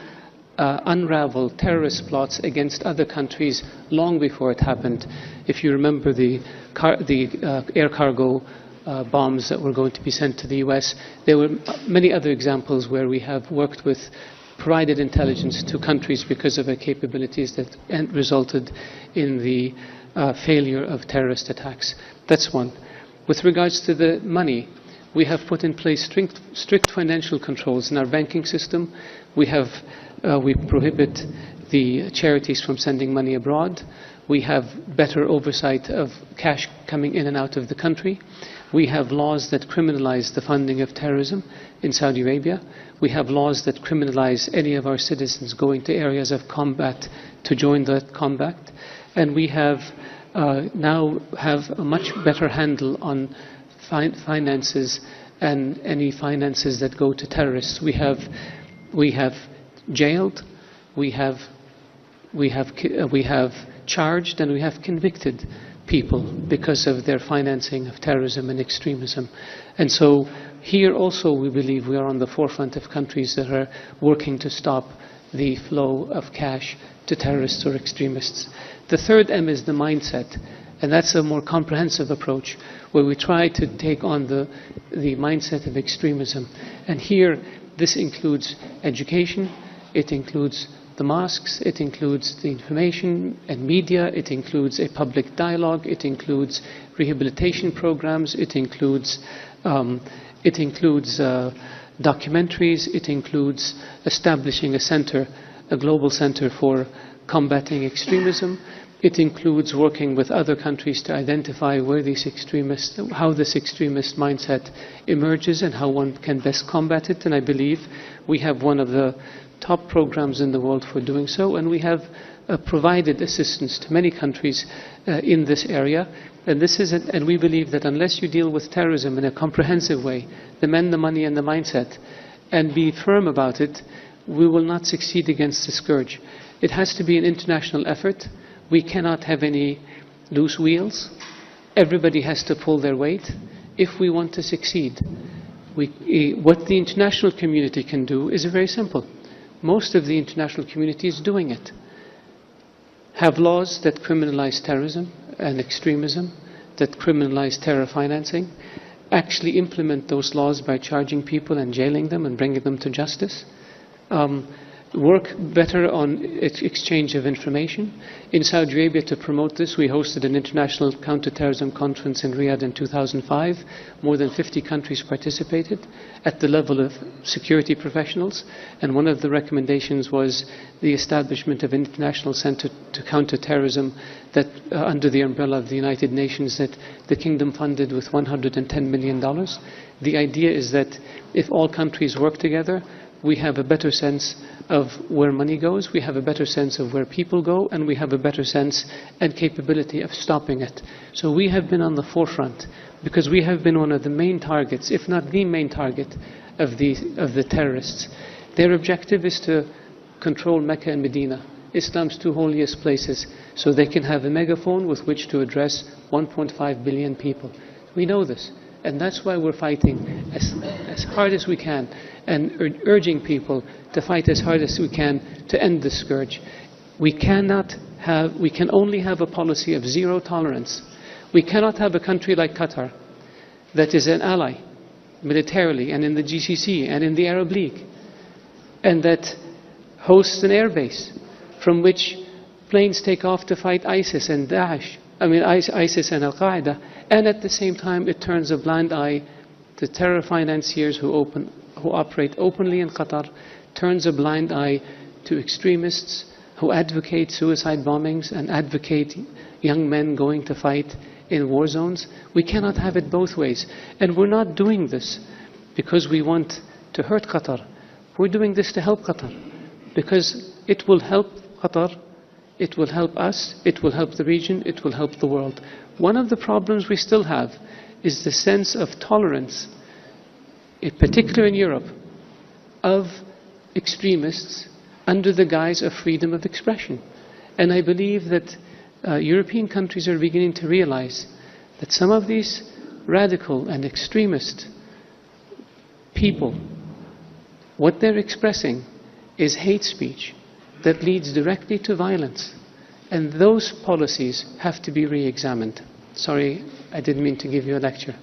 unravel terrorist plots against other countries long before it happened. If you remember the air cargo bombs that were going to be sent to the US, there were many other examples where we have worked with, provided intelligence to countries because of our capabilities that resulted in the failure of terrorist attacks. That's one. With regards to the money, we have put in place strict financial controls in our banking system. We prohibit the charities from sending money abroad. We have better oversight of cash coming in and out of the country. We have laws that criminalize the funding of terrorism in Saudi Arabia. We have laws that criminalize any of our citizens going to areas of combat to join that combat. And we have now have a much better handle on finances and any finances that go to terrorists. We have jailed, we have charged, and we have convicted people because of their financing of terrorism and extremism. And so here also we believe we are on the forefront of countries that are working to stop the flow of cash to terrorists or extremists. The 3rd M is the mindset, and that's a more comprehensive approach where we try to take on the mindset of extremism. And here this includes education, it includes the mosques, it includes the information and media, it includes a public dialogue, it includes rehabilitation programs, it includes documentaries, it includes establishing a global center for combating extremism. It includes working with other countries to identify where how this extremist mindset emerges and how one can best combat it. And I believe we have one of the top programs in the world for doing so, and we have provided assistance to many countries in this area. And we believe that unless you deal with terrorism in a comprehensive way, the men, the money, and the mindset, and be firm about it, we will not succeed against the scourge. It has to be an international effort. We cannot have any loose wheels. Everybody has to pull their weight if we want to succeed. What the international community can do is very simple. Most of the international community is doing it. Have laws that criminalize terrorism and extremism, that criminalize terror financing, actually implement those laws by charging people and jailing them and bringing them to justice. Work better on exchange of information. In Saudi Arabia, to promote this, we hosted an international counterterrorism conference in Riyadh in 2005. More than 50 countries participated at the level of security professionals. And one of the recommendations was the establishment of an international center to counter terrorism that, under the umbrella of the United Nations, that the Kingdom funded with $110 million. The idea is that if all countries work together, we have a better sense of where money goes, we have a better sense of where people go, and we have a better sense and capability of stopping it. So we have been on the forefront because we have been one of the main targets, if not the main target, of the terrorists. Their objective is to control Mecca and Medina, Islam's 2 holiest places, so they can have a megaphone with which to address 1.5 billion people. We know this. And that's why we're fighting as hard as we can and urging people to fight as hard as we can to end the scourge. We can only have a policy of zero tolerance. We cannot have a country like Qatar that is an ally militarily and in the GCC and in the Arab League and that hosts an airbase from which planes take off to fight ISIS and Daesh I mean ISIS and Al-Qaeda, and at the same time it turns a blind eye to terror financiers who operate openly in Qatar, turns a blind eye to extremists who advocate suicide bombings and advocate young men going to fight in war zones. We cannot have it both ways. And we're not doing this because we want to hurt Qatar. We're doing this to help Qatar, because it will help Qatar, it will help us, it will help the region, it will help the world. One of the problems we still have is the sense of tolerance, in particular in Europe, of extremists under the guise of freedom of expression. And I believe that European countries are beginning to realize that some of these radical and extremist people, what they're expressing is hate speech that leads directly to violence. And those policies have to be re-examined. Sorry, I didn't mean to give you a lecture.